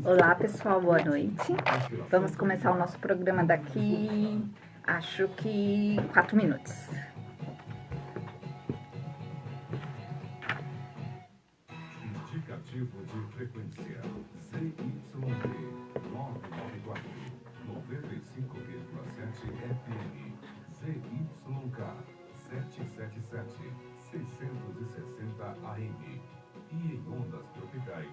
Olá pessoal, boa noite. Vamos começar o nosso programa daqui, acho que 4 minutos. Indicativo de frequência ZYD 994 95,7 FM, ZYK 777 660 AM e em ondas tropicais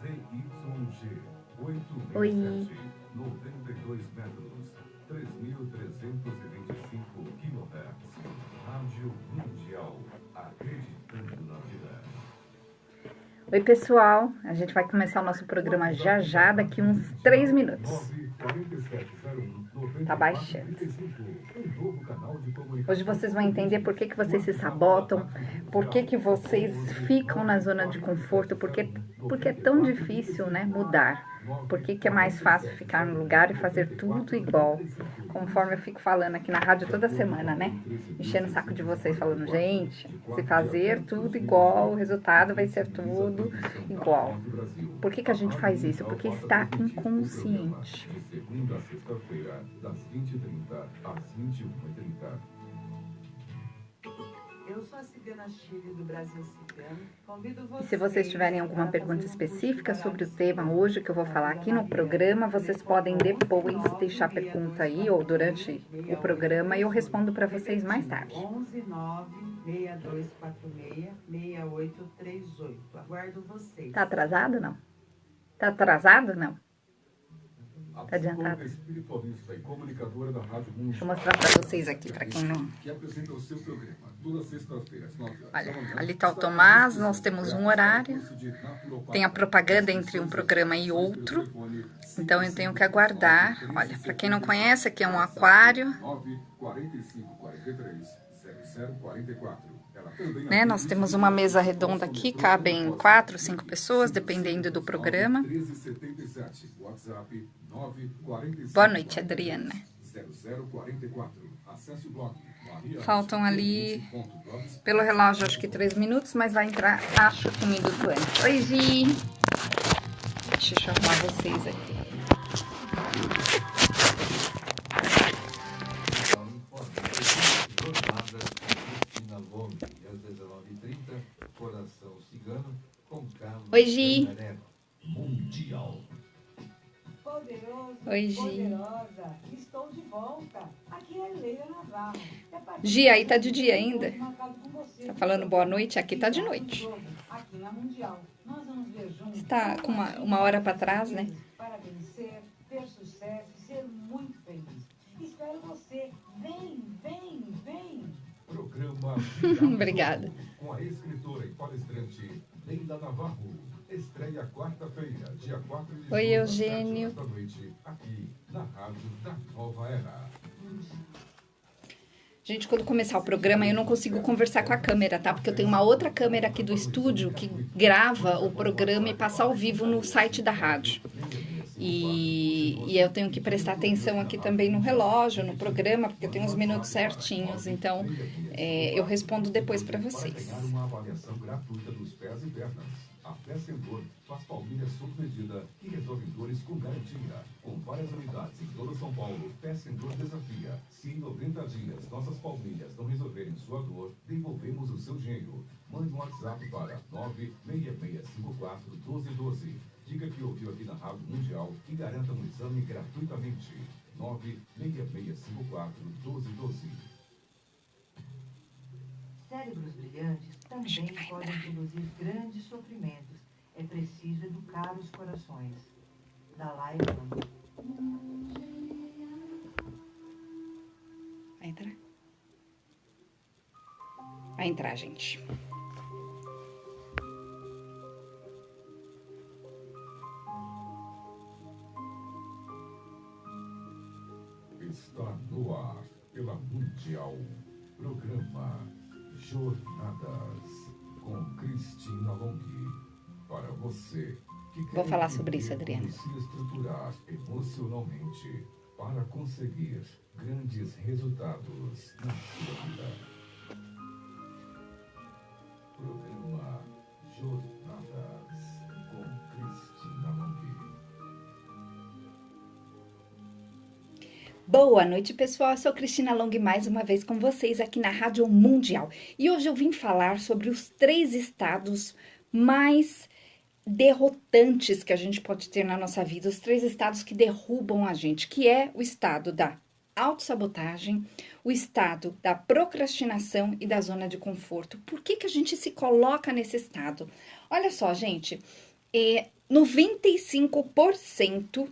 ZYG 867 92 metros 3.325 kHz. Rádio Mundial, acreditando na vida. Oi pessoal, a gente vai começar o nosso programa já, daqui uns 3 minutos. Tá baixando. Hoje vocês vão entender por que vocês se sabotam, por que vocês ficam na zona de conforto, porque é tão difícil, né, mudar. Por que é mais fácil ficar no lugar e fazer tudo igual? Conforme eu fico falando aqui na rádio toda semana, né? Enchendo o saco de vocês, falando, gente, se fazer tudo igual, o resultado vai ser tudo igual. Por que a gente faz isso? Porque está inconsciente. De segunda a sexta-feira, das 20h30 às 21h30. Eu sou a Cigana Chile do Brasil Cigano. Convido E vocês. se vocês tiverem alguma pergunta específica sobre o tema hoje que eu vou falar aqui no programa, vocês podem depois deixar a pergunta aí ou durante o programa e eu respondo para vocês mais tarde. 119-6246-6838. Aguardo vocês. Tá atrasado, não? Tá atrasado, não? Tá adiantado? Espiritualista e comunicadora da Rádio Mundial. Deixa eu mostrar para vocês aqui, para quem não... Que apresenta o seu programa toda sexta-feira às 9 horas. Olha, ali tá o Tomás, nós temos um horário, tem a propaganda entre um programa e outro, então eu tenho que aguardar. Olha, para quem não conhece, aqui é um aquário, 945430044. né? Nós temos uma mesa redonda aqui, cabem 4, 5 pessoas, dependendo do programa. Boa noite, Adriana. Faltam ali, pelo relógio, acho que 3 minutos, mas vai entrar, acho que 1 minuto antes. Oi, Gi! Deixa eu chamar vocês aqui. Oi, Gi! Mundial. Oi, Gi! Estou de volta. Aqui é Leila Navarro. Gi, aí tá de dia ainda? Tá falando boa noite? Aqui tá de noite. Aqui na Mundial. Nós vamos ver juntos. Está com uma hora para trás, né? Para vencer, ter sucesso e ser muito feliz. Espero você. Vem, vem, vem. Programa Obrigada. Com a escritora e palestrante Leila Navarro. Estreia quarta-feira, dia 4 de julho. Oi, Eugênio. Da noite, aqui na Rádio da Nova Era. Gente, quando começar o programa, eu não consigo conversar com a câmera, tá? Porque eu tenho uma outra câmera aqui do estúdio que grava o programa e passa ao vivo no site da rádio. E eu tenho que prestar atenção aqui também no relógio, no programa, porque eu tenho uns minutos certinhos. Então, eu respondo depois para vocês. Para uma avaliação gratuita dos pés e pernas. A Pé-Sendor faz palmilhas sob medida e resolve dores com garantia. Com várias unidades em todo São Paulo, Pé-Sendor desafia. Se em 90 dias nossas palmilhas não resolverem sua dor, devolvemos o seu dinheiro. Mande um WhatsApp para 966541212. Diga que ouviu aqui na Rádio Mundial e garanta um exame gratuitamente. 966541212. Cérebros brilhantes também podem produzir grandes sofrimentos. É preciso educar os corações. Dalai Lama. Vai entrar? Vai entrar, gente. Está no ar pela Mundial. Programa Jornadas com Cristina Long. Para você que quer Vou falar sobre isso, Adriana. se estruturar emocionalmente para conseguir grandes resultados na sua vida. Programa Jornadas. Boa noite, pessoal. Eu sou Cristina Long mais uma vez com vocês aqui na Rádio Mundial. E hoje eu vim falar sobre os 3 estados mais derrotantes que a gente pode ter na nossa vida, os 3 estados que derrubam a gente, que é o estado da autossabotagem, o estado da procrastinação e da zona de conforto. Por que a gente se coloca nesse estado? Olha só, gente, 95%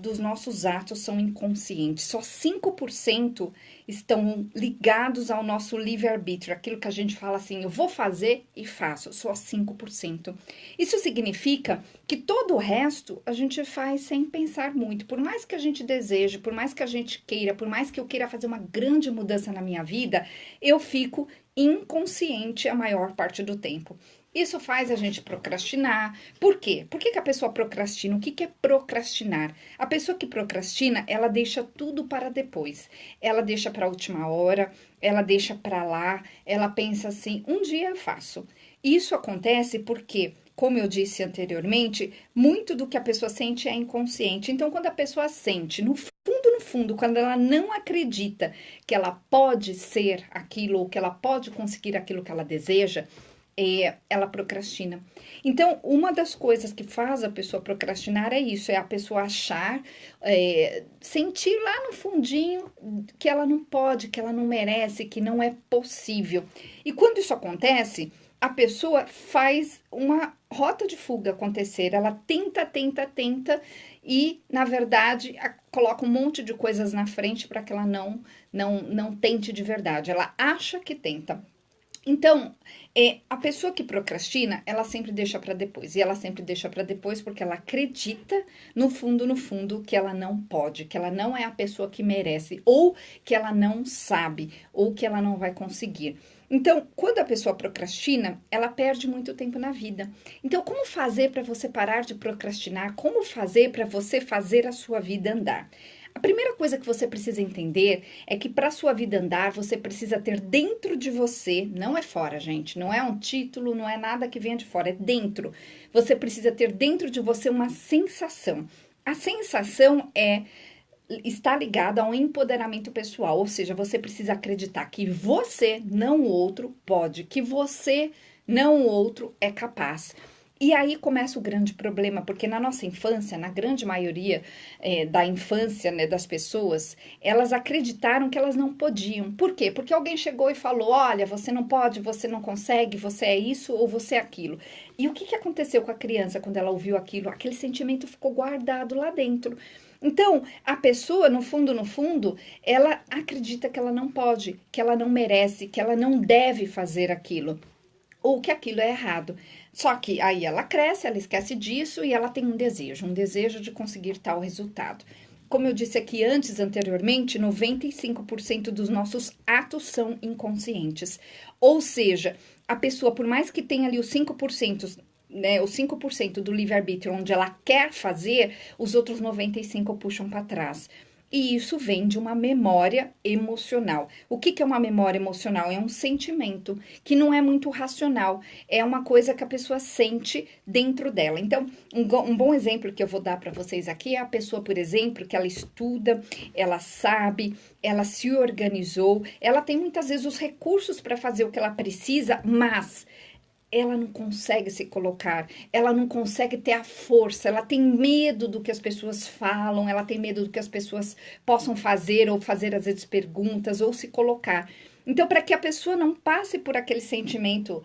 dos nossos atos são inconscientes, só 5% estão ligados ao nosso livre-arbítrio, aquilo que a gente fala assim, eu vou fazer e faço, só 5%. Isso significa que todo o resto a gente faz sem pensar muito, por mais que a gente deseje, por mais que a gente queira, por mais que eu queira fazer uma grande mudança na minha vida, eu fico inconsciente a maior parte do tempo. Isso faz a gente procrastinar. Por quê? Por que a pessoa procrastina? O que é procrastinar? A pessoa que procrastina, ela deixa tudo para depois. Ela deixa para a última hora, ela deixa para lá, ela pensa assim, um dia eu faço. Isso acontece porque, como eu disse anteriormente, muito do que a pessoa sente é inconsciente. Então, quando a pessoa sente, no fundo, quando ela não acredita que ela pode ser aquilo, ou que ela pode conseguir aquilo que ela deseja, ela procrastina. Então, uma das coisas que faz a pessoa procrastinar é isso, é a pessoa achar, sentir lá no fundinho que ela não pode, que ela não merece, que não é possível. E quando isso acontece, a pessoa faz uma rota de fuga acontecer, ela tenta e, na verdade, coloca um monte de coisas na frente para que ela não tente de verdade, ela acha que tenta. Então, a pessoa que procrastina, ela sempre deixa para depois. E ela sempre deixa para depois porque ela acredita, no fundo, que ela não pode, que ela não é a pessoa que merece, ou que ela não sabe, ou que ela não vai conseguir. Então, quando a pessoa procrastina, ela perde muito tempo na vida. Então, como fazer para você parar de procrastinar? Como fazer para você fazer a sua vida andar? A primeira coisa que você precisa entender é que para sua vida andar, você precisa ter dentro de você, não é fora, gente, não é um título, não é nada que venha de fora, é dentro. Você precisa ter dentro de você uma sensação. A sensação está ligada a um empoderamento pessoal, ou seja, você precisa acreditar que você, não o outro, pode, que você, não o outro, é capaz. E aí começa o grande problema, porque na nossa infância, na grande maioria da infância, né, das pessoas, elas acreditaram que elas não podiam. Por quê? Porque alguém chegou e falou, olha, você não pode, você não consegue, você é isso ou você é aquilo. E o que aconteceu com a criança quando ela ouviu aquilo? Aquele sentimento ficou guardado lá dentro. Então, a pessoa, no fundo, ela acredita que ela não pode, que ela não merece, que ela não deve fazer aquilo, ou que aquilo é errado. Só que aí ela cresce, ela esquece disso e ela tem um desejo de conseguir tal resultado. Como eu disse aqui anteriormente, 95% dos nossos atos são inconscientes. Ou seja, a pessoa, por mais que tenha ali os 5%, né, os 5% do livre-arbítrio onde ela quer fazer, os outros 95% puxam para trás. E isso vem de uma memória emocional. O que é uma memória emocional? É um sentimento que não é muito racional. É uma coisa que a pessoa sente dentro dela. Então, um bom exemplo que eu vou dar para vocês aqui é a pessoa, por exemplo, que ela estuda, ela sabe, ela se organizou, ela tem muitas vezes os recursos para fazer o que ela precisa, mas ela não consegue se colocar, ela não consegue ter a força, ela tem medo do que as pessoas falam, ela tem medo do que as pessoas possam fazer, ou fazer às vezes perguntas, ou se colocar. Então, para que a pessoa não passe por aquele sentimento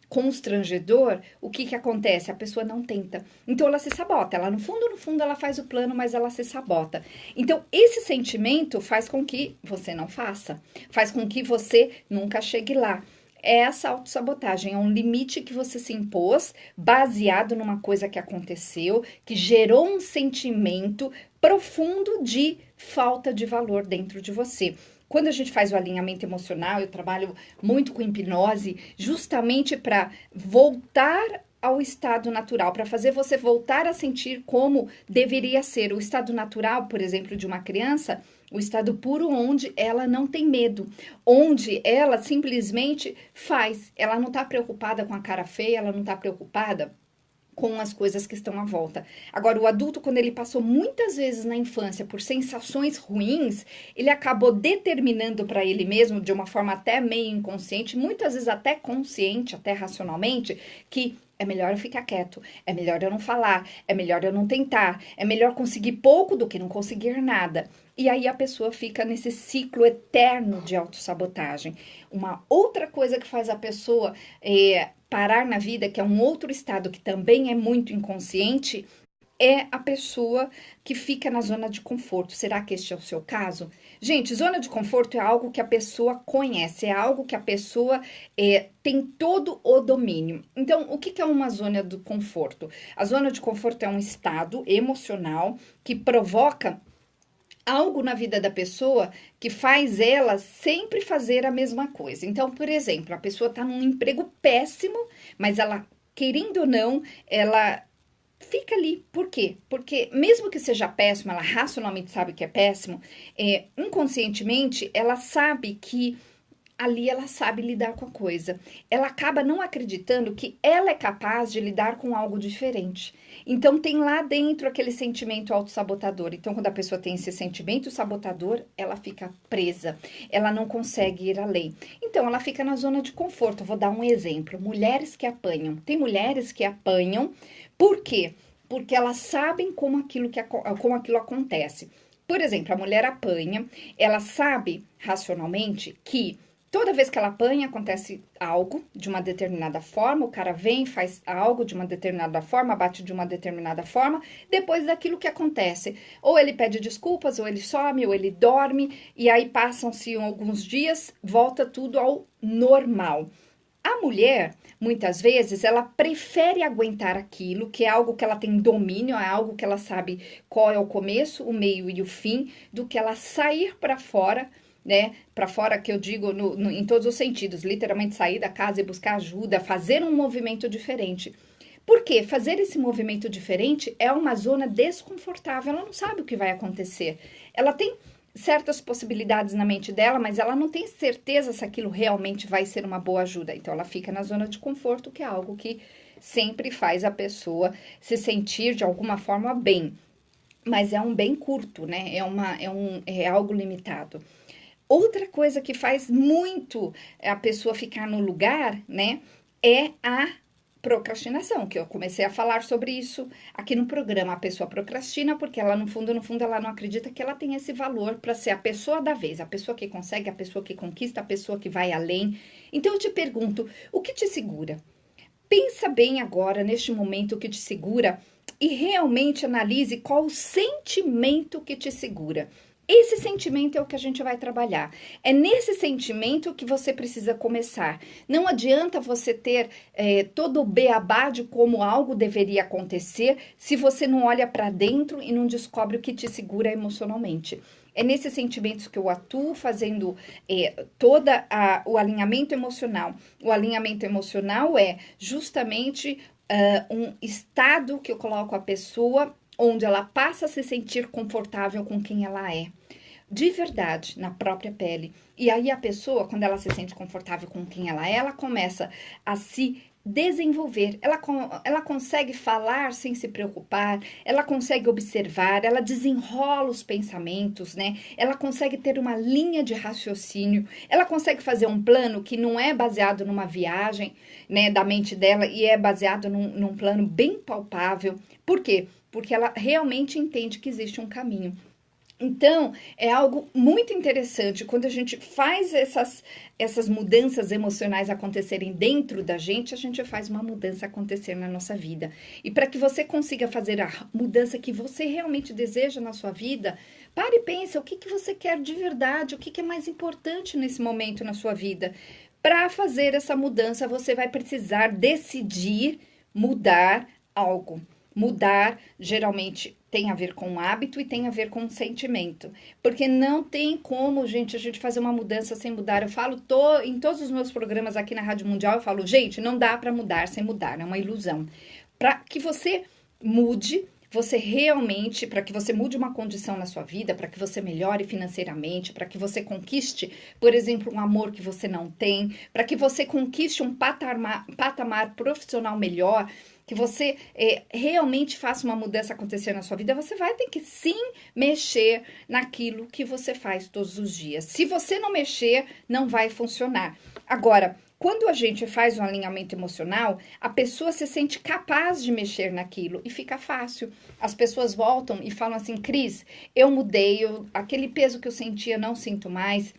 constrangedor, o que acontece? A pessoa não tenta. Então, ela se sabota. Ela, no fundo, ela faz o plano, mas ela se sabota. Então, esse sentimento faz com que você não faça. Faz com que você nunca chegue lá. Essa autossabotagem é um limite que você se impôs, baseado numa coisa que aconteceu, que gerou um sentimento profundo de falta de valor dentro de você. Quando a gente faz o alinhamento emocional, eu trabalho muito com hipnose, justamente para voltar ao estado natural, para fazer você voltar a sentir como deveria ser. O estado natural, por exemplo, de uma criança, o estado puro onde ela não tem medo, onde ela simplesmente faz, ela não está preocupada com a cara feia, ela não está preocupada com as coisas que estão à volta. Agora, o adulto, quando ele passou muitas vezes na infância por sensações ruins, ele acabou determinando para ele mesmo, de uma forma até meio inconsciente, muitas vezes até consciente, até racionalmente, que é melhor eu ficar quieto, é melhor eu não falar, é melhor eu não tentar, é melhor conseguir pouco do que não conseguir nada. E aí a pessoa fica nesse ciclo eterno de autossabotagem. Uma outra coisa que faz a pessoa parar na vida, que é um outro estado que também é muito inconsciente, é a pessoa que fica na zona de conforto. Será que este é o seu caso? Gente, zona de conforto é algo que a pessoa conhece, é algo que a pessoa tem todo o domínio. Então, o que é uma zona de conforto? A zona de conforto é um estado emocional que provoca algo na vida da pessoa que faz ela sempre fazer a mesma coisa. Então, por exemplo, a pessoa está num emprego péssimo, mas ela, querendo ou não, ela fica ali. Por quê? Porque mesmo que seja péssimo, ela racionalmente sabe que é péssimo, inconscientemente ela sabe que ali ela sabe lidar com a coisa. Ela acaba não acreditando que ela é capaz de lidar com algo diferente. Então tem lá dentro aquele sentimento autossabotador. Então quando a pessoa tem esse sentimento sabotador, ela fica presa. Ela não consegue ir além. Então ela fica na zona de conforto. Eu vou dar um exemplo. Mulheres que apanham. Tem mulheres que apanham. Por quê? Porque elas sabem como aquilo acontece. Por exemplo, a mulher apanha, ela sabe racionalmente que toda vez que ela apanha, acontece algo de uma determinada forma, o cara vem, faz algo de uma determinada forma, bate de uma determinada forma, depois daquilo que acontece. Ou ele pede desculpas, ou ele some, ou ele dorme, e aí passam-se alguns dias, volta tudo ao normal. A mulher, muitas vezes, ela prefere aguentar aquilo, que é algo que ela tem domínio, é algo que ela sabe qual é o começo, o meio e o fim, do que ela sair para fora, né? Para fora, que eu digo em todos os sentidos, literalmente sair da casa e buscar ajuda, fazer um movimento diferente. Por quê? Fazer esse movimento diferente é uma zona desconfortável, ela não sabe o que vai acontecer. Ela tem certas possibilidades na mente dela, mas ela não tem certeza se aquilo realmente vai ser uma boa ajuda. Então, ela fica na zona de conforto, que é algo que sempre faz a pessoa se sentir de alguma forma bem. Mas é um bem curto, né? É algo limitado. Outra coisa que faz muito a pessoa ficar no lugar, né, é a procrastinação, que eu comecei a falar sobre isso aqui no programa. A pessoa procrastina porque ela, no fundo, ela não acredita que ela tem esse valor para ser a pessoa da vez, a pessoa que consegue, a pessoa que conquista, a pessoa que vai além. Então, eu te pergunto, o que te segura? Pensa bem agora, neste momento, o que te segura e realmente analise qual o sentimento que te segura. Esse sentimento é o que a gente vai trabalhar. É nesse sentimento que você precisa começar. Não adianta você ter todo o beabá de como algo deveria acontecer se você não olha para dentro e não descobre o que te segura emocionalmente. É nesses sentimentos que eu atuo, fazendo todo o alinhamento emocional. O alinhamento emocional é justamente um estado que eu coloco a pessoa onde ela passa a se sentir confortável com quem ela é, de verdade, na própria pele. E aí a pessoa, quando ela se sente confortável com quem ela começa a se desenvolver, ela consegue falar sem se preocupar, ela consegue observar, ela desenrola os pensamentos, né? Ela consegue ter uma linha de raciocínio, ela consegue fazer um plano que não é baseado numa viagem, né, da mente dela, e é baseado num plano bem palpável. Por quê? Porque ela realmente entende que existe um caminho. Então, é algo muito interessante quando a gente faz essas mudanças emocionais acontecerem dentro da gente, a gente faz uma mudança acontecer na nossa vida. E para que você consiga fazer a mudança que você realmente deseja na sua vida, pare e pense o que você quer de verdade, o que é mais importante nesse momento na sua vida. Para fazer essa mudança, você vai precisar decidir mudar algo. Mudar, geralmente, tem a ver com um hábito e tem a ver com um sentimento. Porque não tem como, gente, a gente fazer uma mudança sem mudar. Eu falo em todos os meus programas aqui na Rádio Mundial, eu falo, gente, não dá para mudar sem mudar, é uma ilusão. Para que você mude, para que você mude uma condição na sua vida, para que você melhore financeiramente, para que você conquiste, por exemplo, um amor que você não tem, para que você conquiste um patamar profissional melhor, que você realmente faça uma mudança acontecer na sua vida, você vai ter que sim mexer naquilo que você faz todos os dias. Se você não mexer, não vai funcionar. Agora, quando a gente faz um alinhamento emocional, a pessoa se sente capaz de mexer naquilo e fica fácil. As pessoas voltam e falam assim, Cris, eu mudei, aquele peso que eu sentia não sinto mais.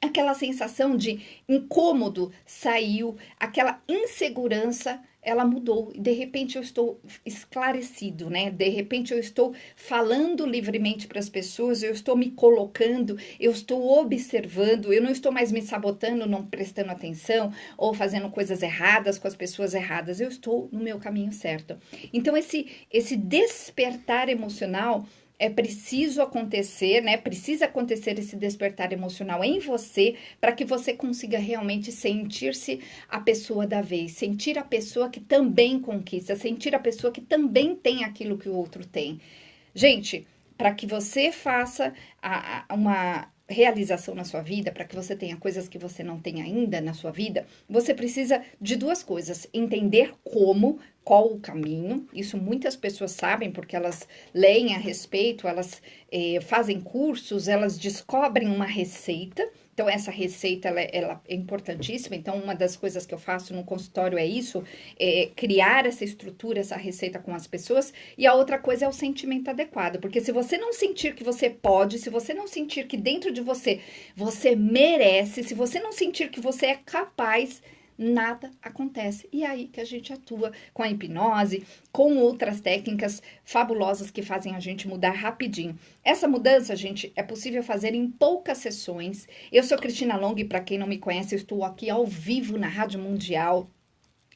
Aquela sensação de incômodo saiu, aquela insegurança, ela mudou. De repente eu estou esclarecido, né? De repente eu estou falando livremente para as pessoas, eu estou me colocando, eu estou observando, eu não estou mais me sabotando, não prestando atenção ou fazendo coisas erradas com as pessoas erradas. Eu estou no meu caminho certo. Então esse despertar emocional é preciso acontecer, né? Precisa acontecer esse despertar emocional em você para que você consiga realmente sentir-se a pessoa da vez, sentir a pessoa que também conquista, sentir a pessoa que também tem aquilo que o outro tem. Gente, para que você faça uma realização na sua vida, para que você tenha coisas que você não tem ainda na sua vida, você precisa de duas coisas: entender qual o caminho. Isso muitas pessoas sabem porque elas leem a respeito, elas fazem cursos, elas descobrem uma receita. Então, essa receita ela é importantíssima. Então, uma das coisas que eu faço no consultório é isso, criar essa estrutura, essa receita com as pessoas. E a outra coisa é o sentimento adequado. Porque se você não sentir que você pode, se você não sentir que dentro de você merece, se você não sentir que você é capaz, nada acontece. E é aí que a gente atua com a hipnose, com outras técnicas fabulosas que fazem a gente mudar rapidinho. Essa mudança, gente, é possível fazer em poucas sessões. Eu sou Cristina Long, para quem não me conhece, eu estou aqui ao vivo na Rádio Mundial.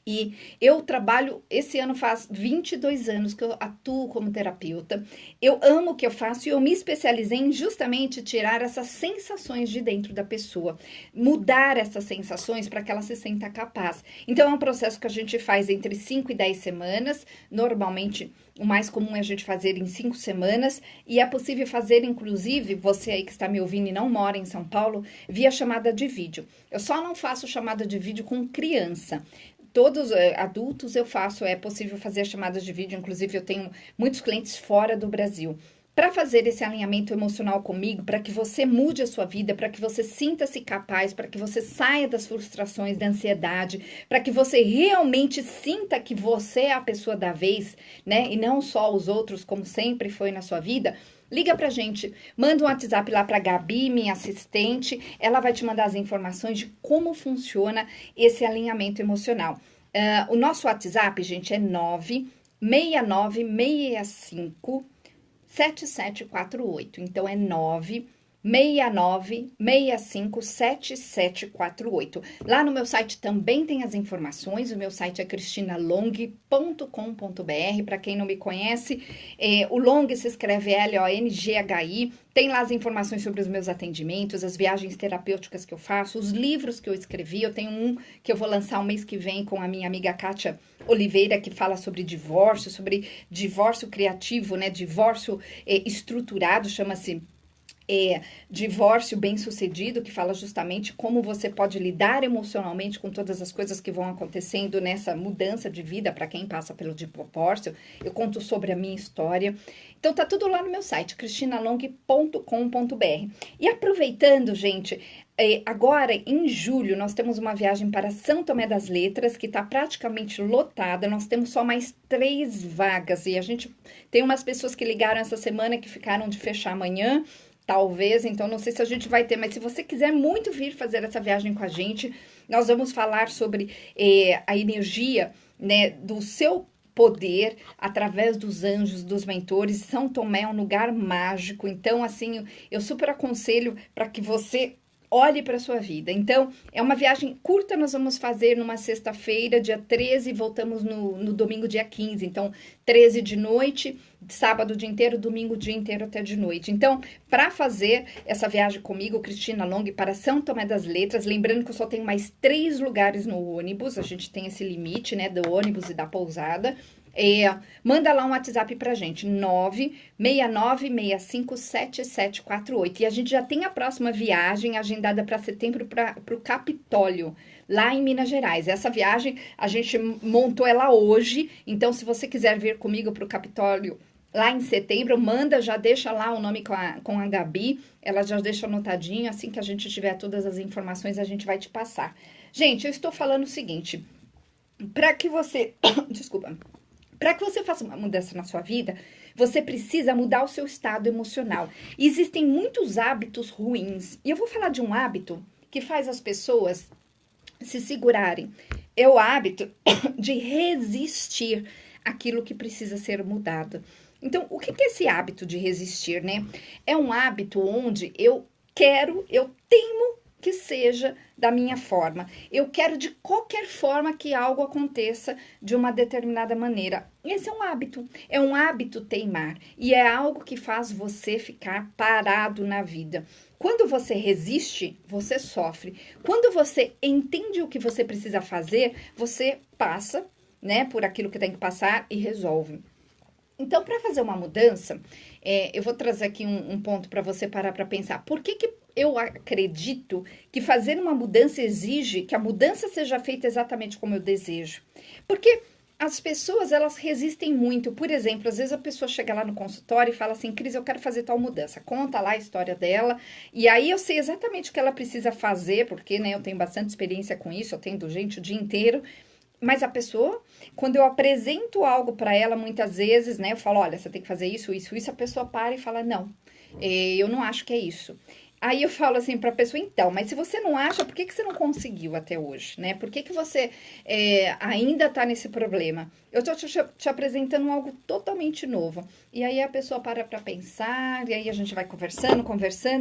E eu trabalho, esse ano faz 22 anos que eu atuo como terapeuta. Eu amo o que eu faço e eu me especializei em justamente tirar essas sensações de dentro da pessoa. Mudar essas sensações para que ela se sinta capaz. Então, é um processo que a gente faz entre 5 e 10 semanas. Normalmente, o mais comum é a gente fazer em 5 semanas. E é possível fazer, inclusive, você aí que está me ouvindo e não mora em São Paulo, via chamada de vídeo. Eu só não faço chamada de vídeo com criança. Todos adultos eu faço, é possível fazer chamadas de vídeo, inclusive eu tenho muitos clientes fora do Brasil. Para fazer esse alinhamento emocional comigo, para que você mude a sua vida, para que você sinta-se capaz, para que você saia das frustrações, da ansiedade, para que você realmente sinta que você é a pessoa da vez, né? E não só os outros, como sempre foi na sua vida. Liga pra gente, manda um WhatsApp lá pra Gabi, minha assistente, ela vai te mandar as informações de como funciona esse alinhamento emocional. O nosso WhatsApp, gente, é 96965 7748. Então, é 969657748. Lá no meu site também tem as informações. O meu site é cristinalong.com.br. Para quem não me conhece, o Long se escreve LONGHI. Tem lá as informações sobre os meus atendimentos, as viagens terapêuticas que eu faço, os livros que eu escrevi. Eu tenho um que eu vou lançar o mês que vem com a minha amiga Kátia Oliveira, que fala sobre divórcio criativo, né? Divórcio estruturado, chama-se Divórcio Bem-Sucedido, que fala justamente como você pode lidar emocionalmente com todas as coisas que vão acontecendo nessa mudança de vida para quem passa pelo divórcio. Eu conto sobre a minha história. Então, tá tudo lá no meu site, cristinalong.com.br. E aproveitando, gente, agora em julho nós temos uma viagem para São Tomé das Letras, que tá praticamente lotada. Nós temos só mais 3 vagas e a gente tem umas pessoas que ligaram essa semana que ficaram de fechar amanhã. Talvez, então não sei se a gente vai ter, mas se você quiser muito vir fazer essa viagem com a gente, nós vamos falar sobre a energia, né, do seu poder através dos anjos, dos mentores. São Tomé é um lugar mágico, então assim, eu super aconselho para que você olhe para a sua vida. Então, é uma viagem curta, nós vamos fazer numa sexta-feira, dia 13, e voltamos no domingo, dia 15. Então, 13 de noite, sábado o dia inteiro, domingo o dia inteiro até de noite. Então, para fazer essa viagem comigo, Cristina Long, para São Tomé das Letras, lembrando que eu só tenho mais 3 lugares no ônibus, a gente tem esse limite, né, do ônibus e da pousada. Manda lá um WhatsApp pra gente, 969657748. E a gente já tem a próxima viagem agendada para setembro para o Capitólio, lá em Minas Gerais. Essa viagem a gente montou ela hoje, então se você quiser vir comigo para o Capitólio lá em setembro, manda, já deixa lá o nome com a Gabi, ela já deixa anotadinho, assim que a gente tiver todas as informações a gente vai te passar. Gente, eu estou falando o seguinte, para que você, desculpa, para que você faça uma mudança na sua vida, você precisa mudar o seu estado emocional. Existem muitos hábitos ruins. E eu vou falar de um hábito que faz as pessoas se segurarem. É o hábito de resistir àquilo que precisa ser mudado. Então, o que é esse hábito de resistir, né? É um hábito onde eu tenho que seja da minha forma. Eu quero de qualquer forma que algo aconteça de uma determinada maneira. Esse é um hábito teimar e é algo que faz você ficar parado na vida. Quando você resiste, você sofre. Quando você entende o que você precisa fazer, você passa, né, por aquilo que tem que passar e resolve. Então, para fazer uma mudança, eu vou trazer aqui um ponto para você parar para pensar. Por que eu acredito que fazer uma mudança exige que a mudança seja feita exatamente como eu desejo? Porque as pessoas, elas resistem muito. Por exemplo, às vezes a pessoa chega lá no consultório e fala assim, Cris, eu quero fazer tal mudança. Conta lá a história dela. E aí eu sei exatamente o que ela precisa fazer, porque, né, eu tenho bastante experiência com isso, eu tenho gente o dia inteiro. Mas a pessoa, quando eu apresento algo para ela, muitas vezes, né, eu falo, olha, você tem que fazer isso, isso, isso, a pessoa para e fala, não, eu não acho que é isso. Aí eu falo assim para a pessoa, então, mas se você não acha, por que você não conseguiu até hoje, né? Por que você ainda está nesse problema? Eu estou te apresentando algo totalmente novo. E aí a pessoa para pensar, e aí a gente vai conversando,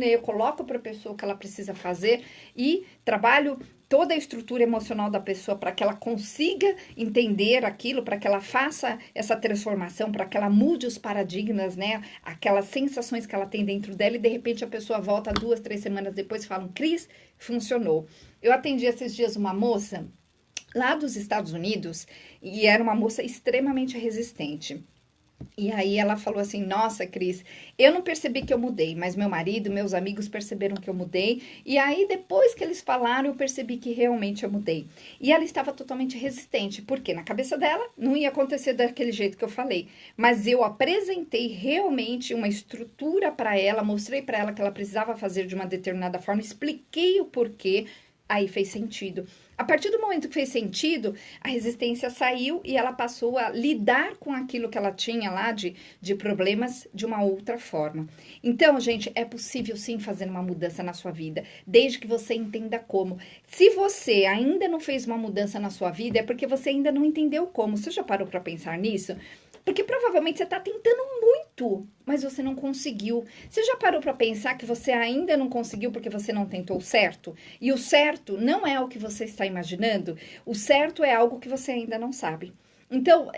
e aí eu coloco para a pessoa o que ela precisa fazer e trabalho toda a estrutura emocional da pessoa para que ela consiga entender aquilo, para que ela faça essa transformação, para que ela mude os paradigmas, né? Aquelas sensações que ela tem dentro dela e de repente a pessoa volta 2, 3 semanas depois e fala, Cris, funcionou. Eu atendi esses dias uma moça lá dos Estados Unidos e era uma moça extremamente resistente. E aí ela falou assim, nossa, Cris, eu não percebi que eu mudei, mas meu marido, meus amigos perceberam que eu mudei. E aí depois que eles falaram, eu percebi que realmente eu mudei. E ela estava totalmente resistente, porque na cabeça dela não ia acontecer daquele jeito que eu falei. Mas eu apresentei realmente uma estrutura para ela, mostrei para ela que ela precisava fazer de uma determinada forma, expliquei o porquê, aí fez sentido. A partir do momento que fez sentido, a resistência saiu e ela passou a lidar com aquilo que ela tinha lá de problemas de uma outra forma. Então, gente, é possível sim fazer uma mudança na sua vida, desde que você entenda como. Se você ainda não fez uma mudança na sua vida, é porque você ainda não entendeu como. Você já parou para pensar nisso? Porque provavelmente você está tentando muito, mas você não conseguiu. Você já parou para pensar que você ainda não conseguiu porque você não tentou certo? E o certo não é o que você está imaginando, o certo é algo que você ainda não sabe. Então,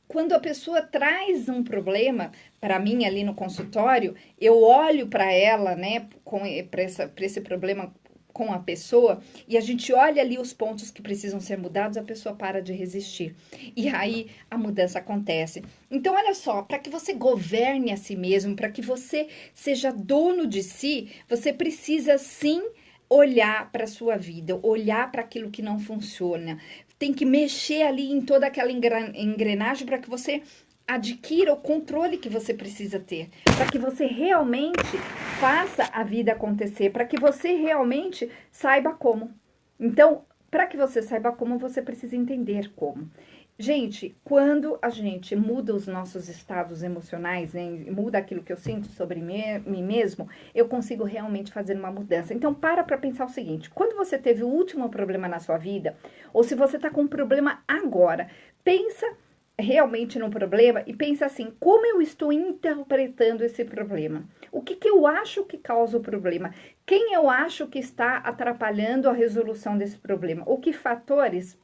quando a pessoa traz um problema para mim ali no consultório, eu olho para ela, né, para esse problema com a pessoa, e a gente olha ali os pontos que precisam ser mudados, a pessoa para de resistir. E aí a mudança acontece. Então, olha só, para que você governe a si mesmo, para que você seja dono de si, você precisa sim olhar para a sua vida, olhar para aquilo que não funciona. Tem que mexer ali em toda aquela engrenagem para que você adquira o controle que você precisa ter, para que você realmente faça a vida acontecer, para que você realmente saiba como. Então, para que você saiba como, você precisa entender como. Gente, quando a gente muda os nossos estados emocionais, né, muda aquilo que eu sinto sobre mim mesmo, eu consigo realmente fazer uma mudança. Então, para pensar o seguinte, quando você teve o último problema na sua vida, ou se você está com um problema agora, pensa realmente no problema e pensa assim, como eu estou interpretando esse problema? O que eu acho que causa o problema? Quem eu acho que está atrapalhando a resolução desse problema? Ou que fatores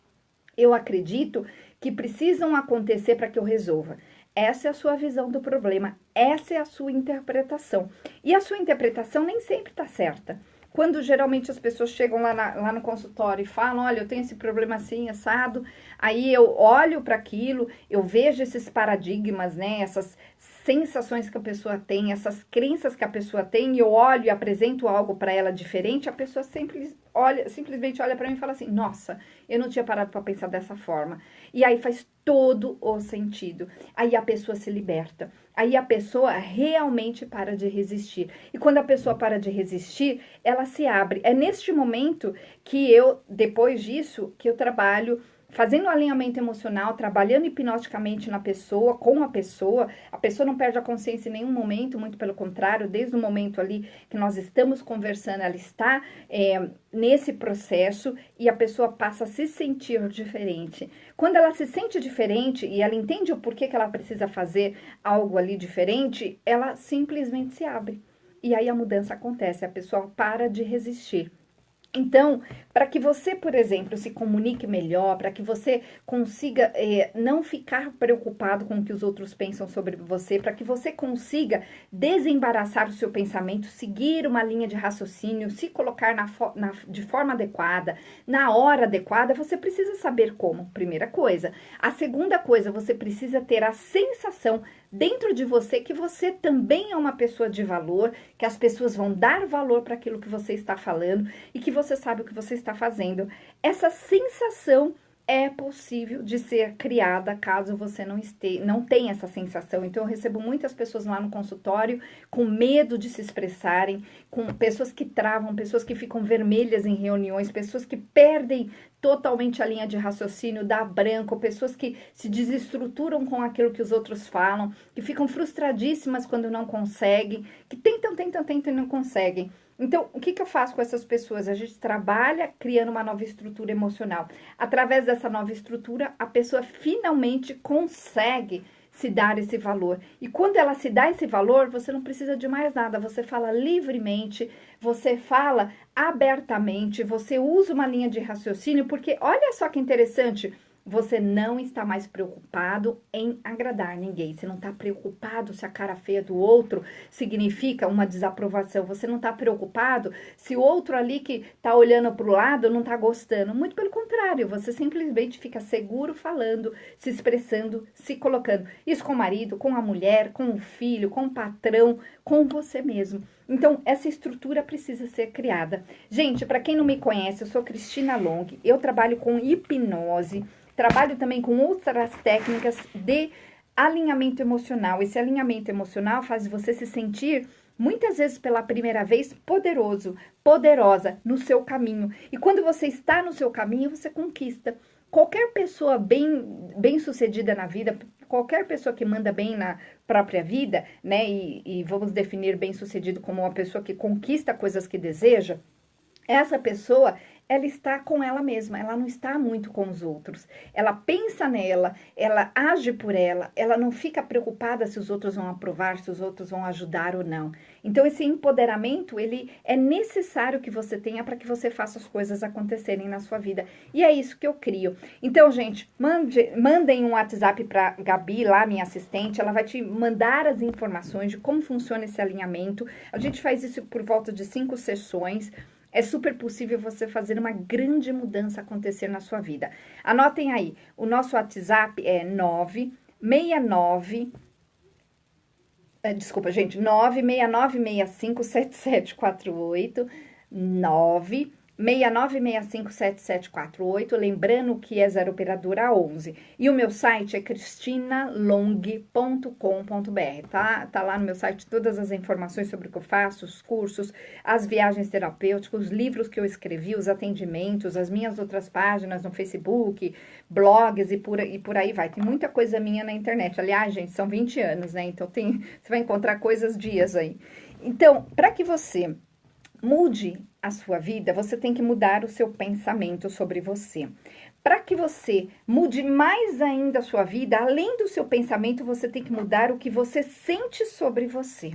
eu acredito que precisam acontecer para que eu resolva? Essa é a sua visão do problema, essa é a sua interpretação. E a sua interpretação nem sempre está certa. quando geralmente as pessoas chegam lá no consultório e falam, olha, eu tenho esse problema assim, assado, aí eu olho para aquilo, eu vejo esses paradigmas, né, essas sensações que a pessoa tem, essas crenças que a pessoa tem, e eu olho e apresento algo para ela diferente, a pessoa simplesmente olha para mim e fala assim, nossa, eu não tinha parado para pensar dessa forma. E aí faz todo o sentido. Aí a pessoa se liberta. Aí a pessoa realmente para de resistir. E quando a pessoa para de resistir, ela se abre. É neste momento que depois disso, que eu trabalho fazendo alinhamento emocional, trabalhando hipnoticamente na pessoa, com a pessoa não perde a consciência em nenhum momento, muito pelo contrário, desde o momento ali que nós estamos conversando, ela está nesse processo e a pessoa passa a se sentir diferente. Quando ela se sente diferente e ela entende o porquê que ela precisa fazer algo ali diferente, ela simplesmente se abre. E aí a mudança acontece, a pessoa para de resistir. Então, para que você, por exemplo, se comunique melhor, para que você consiga não ficar preocupado com o que os outros pensam sobre você, para que você consiga desembaraçar o seu pensamento, seguir uma linha de raciocínio, se colocar de forma adequada, na hora adequada, você precisa saber como, primeira coisa. A segunda coisa, você precisa ter a sensação dentro de você que você também é uma pessoa de valor, que as pessoas vão dar valor para aquilo que você está falando e que você sabe o que você está fazendo. Essa sensação é possível de ser criada caso você não tenha essa sensação. Então, eu recebo muitas pessoas lá no consultório com medo de se expressarem, com pessoas que travam, pessoas que ficam vermelhas em reuniões, pessoas que perdem totalmente a linha de raciocínio, dá branco, pessoas que se desestruturam com aquilo que os outros falam, que ficam frustradíssimas quando não conseguem, que tentam e não conseguem. Então, o que eu faço com essas pessoas? A gente trabalha criando uma nova estrutura emocional. Através dessa nova estrutura, a pessoa finalmente consegue se dar esse valor. E quando ela se dá esse valor, você não precisa de mais nada. Você fala livremente, você fala abertamente, você usa uma linha de raciocínio, porque olha só que interessante, você não está mais preocupado em agradar ninguém. Você não está preocupado se a cara feia do outro significa uma desaprovação. Você não está preocupado se o outro ali que está olhando para o lado não está gostando. Muito pelo contrário, você simplesmente fica seguro falando, se expressando, se colocando. Isso com o marido, com a mulher, com o filho, com o patrão, com você mesmo. Então, essa estrutura precisa ser criada. Gente, para quem não me conhece, eu sou Cristina Long, eu trabalho com hipnose, trabalho também com outras técnicas de alinhamento emocional. Esse alinhamento emocional faz você se sentir, muitas vezes pela primeira vez, poderosa no seu caminho. E quando você está no seu caminho, você conquista. Qualquer pessoa bem sucedida na vida, qualquer pessoa que manda bem na própria vida, né? E vamos definir bem sucedido como uma pessoa que conquista coisas que deseja, essa pessoa, ela está com ela mesma, ela não está muito com os outros. Ela pensa nela, ela age por ela não fica preocupada se os outros vão aprovar, se os outros vão ajudar ou não. Então, esse empoderamento, ele é necessário que você tenha para que você faça as coisas acontecerem na sua vida. E é isso que eu crio. Então, gente, mandem um WhatsApp para Gabi, lá, minha assistente, ela vai te mandar as informações de como funciona esse alinhamento. A gente faz isso por volta de 5 sessões. É super possível você fazer uma grande mudança acontecer na sua vida. Anotem aí, o nosso WhatsApp é 969657748, 969657748, lembrando que é 0 operadora 11. E o meu site é cristinalong.com.br, tá? Tá lá no meu site todas as informações sobre o que eu faço, os cursos, as viagens terapêuticas, os livros que eu escrevi, os atendimentos, as minhas outras páginas no Facebook, blogs e por aí vai. Tem muita coisa minha na internet. Aliás, gente, são 20 anos, né? Então você vai encontrar coisas dias aí. Então, para que você mude a sua vida, você tem que mudar o seu pensamento sobre você. Para que você mude mais ainda a sua vida, além do seu pensamento, você tem que mudar o que você sente sobre você.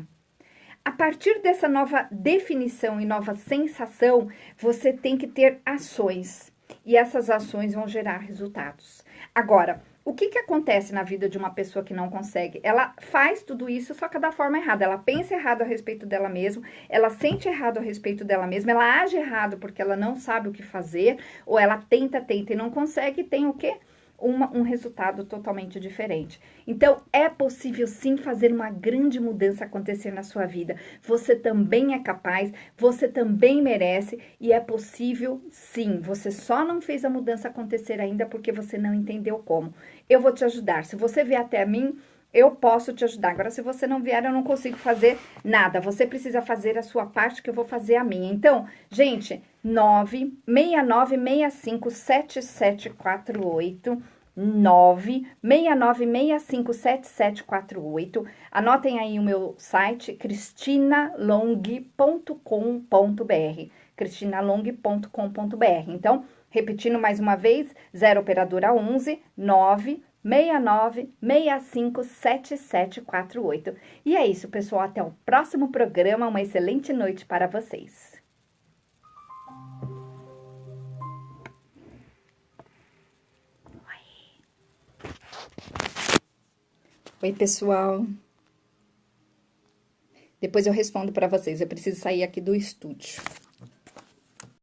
A partir dessa nova definição e nova sensação, você tem que ter ações. E essas ações vão gerar resultados. Agora, O que acontece na vida de uma pessoa que não consegue? Ela faz tudo isso, só que da forma errada. Ela pensa errado a respeito dela mesma, ela sente errado a respeito dela mesma, ela age errado porque ela não sabe o que fazer, ou ela tenta e não consegue, e tem o quê? Um resultado totalmente diferente. Então, é possível sim fazer uma grande mudança acontecer na sua vida. Você também é capaz, você também merece e é possível sim. Você só não fez a mudança acontecer ainda porque você não entendeu como. Eu vou te ajudar. Se você vier até mim, eu posso te ajudar. Agora, se você não vier, eu não consigo fazer nada. Você precisa fazer a sua parte, que eu vou fazer a minha. Então, gente, 969657748, 969657748. Anotem aí o meu site, cristinalong.com.br, cristinalong.com.br. Então, repetindo mais uma vez, 0 operadora 11 969657748. E é isso, pessoal. Até o próximo programa. Uma excelente noite para vocês. Oi, pessoal. Depois eu respondo para vocês. Eu preciso sair aqui do estúdio.